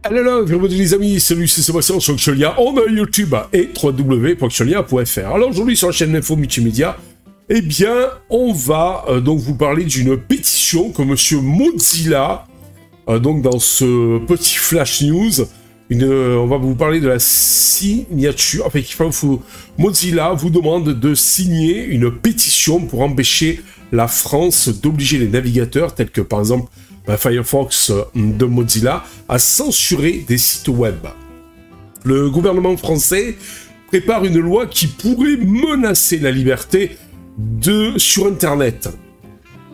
Alors, bienvenue les amis, salut, c'est Sébastien sur Actualia, on a YouTube et www.actualia.fr. Alors aujourd'hui sur la chaîne Info Multimédia, eh bien, on va donc vous parler d'une pétition que Monsieur Mozilla, donc dans ce petit flash news, on va vous parler de la signature, enfin, Mozilla vous demande de signer une pétition pour empêcher la France d'obliger les navigateurs, tels que par exemple Firefox de Mozilla, à censurer des sites web. Le gouvernement français prépare une loi qui pourrait menacer la liberté sur Internet.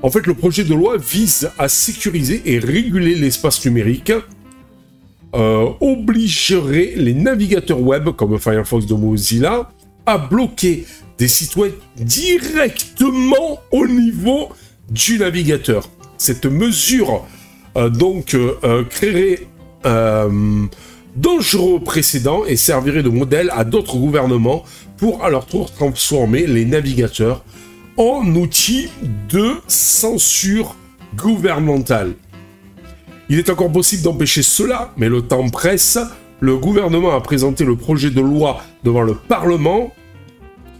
En fait, le projet de loi vise à sécuriser et réguler l'espace numérique, obligerait les navigateurs web, comme Firefox de Mozilla, à bloquer des sites web directement au niveau du navigateur. Cette mesure créerait dangereux précédent et servirait de modèle à d'autres gouvernements pour à leur tour transformer les navigateurs en outils de censure gouvernementale. Il est encore possible d'empêcher cela, mais le temps presse. Le gouvernement a présenté le projet de loi devant le Parlement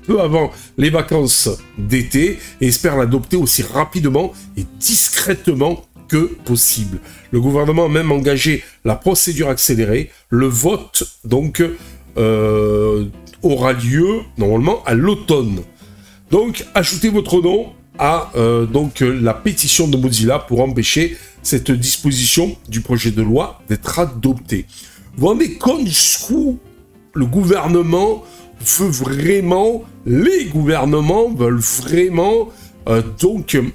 peu avant les vacances d'été et espère l'adopter aussi rapidement et discrètement que possible. Le gouvernement a même engagé la procédure accélérée. Le vote, donc, aura lieu, normalement, à l'automne. Donc, ajoutez votre nom à la pétition de Mozilla pour empêcher cette disposition du projet de loi d'être adoptée. Vous vous rendez compte jusqu'où le gouvernement veut vraiment, les gouvernements veulent vraiment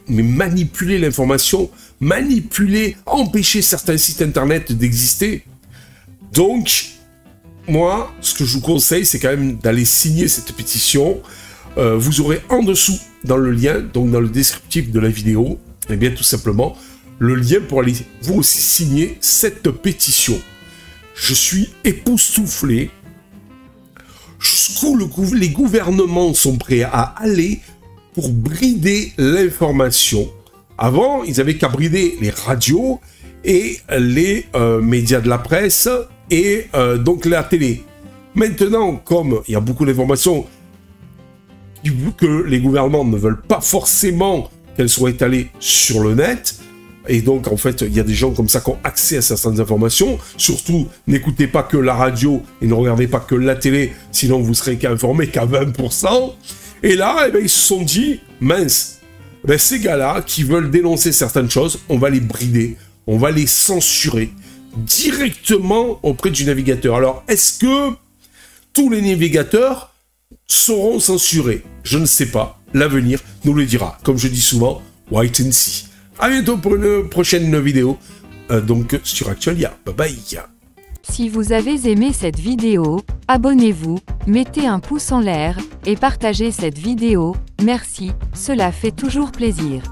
manipuler l'information, empêcher certains sites internet d'exister. Donc, moi, ce que je vous conseille, c'est quand même d'aller signer cette pétition. Vous aurez en dessous, dans le lien, donc dans le descriptif de la vidéo, et bien tout simplement, le lien pour aller vous aussi signer cette pétition. Je suis époustouflé jusqu'où les gouvernements sont prêts à aller pour brider l'information. Avant, ils avaient qu'à brider les radios et les médias de la presse et donc la télé. Maintenant, comme il y a beaucoup d'informations que les gouvernements ne veulent pas forcément qu'elles soient étalées sur le net, et donc, en fait, il y a des gens comme ça qui ont accès à certaines informations. Surtout, n'écoutez pas que la radio et ne regardez pas que la télé, sinon vous serez qu'informé qu'à 20%. Et là, eh ben, ils se sont dit, mince, ben, ces gars-là qui veulent dénoncer certaines choses, on va les brider, on va les censurer directement auprès du navigateur. Alors, est-ce que tous les navigateurs seront censurés? Je ne sais pas. L'avenir nous le dira. Comme je dis souvent, wait and see. A bientôt pour une prochaine vidéo, donc sur Actualia. Bye bye. Si vous avez aimé cette vidéo, abonnez-vous, mettez un pouce en l'air, et partagez cette vidéo, merci, cela fait toujours plaisir.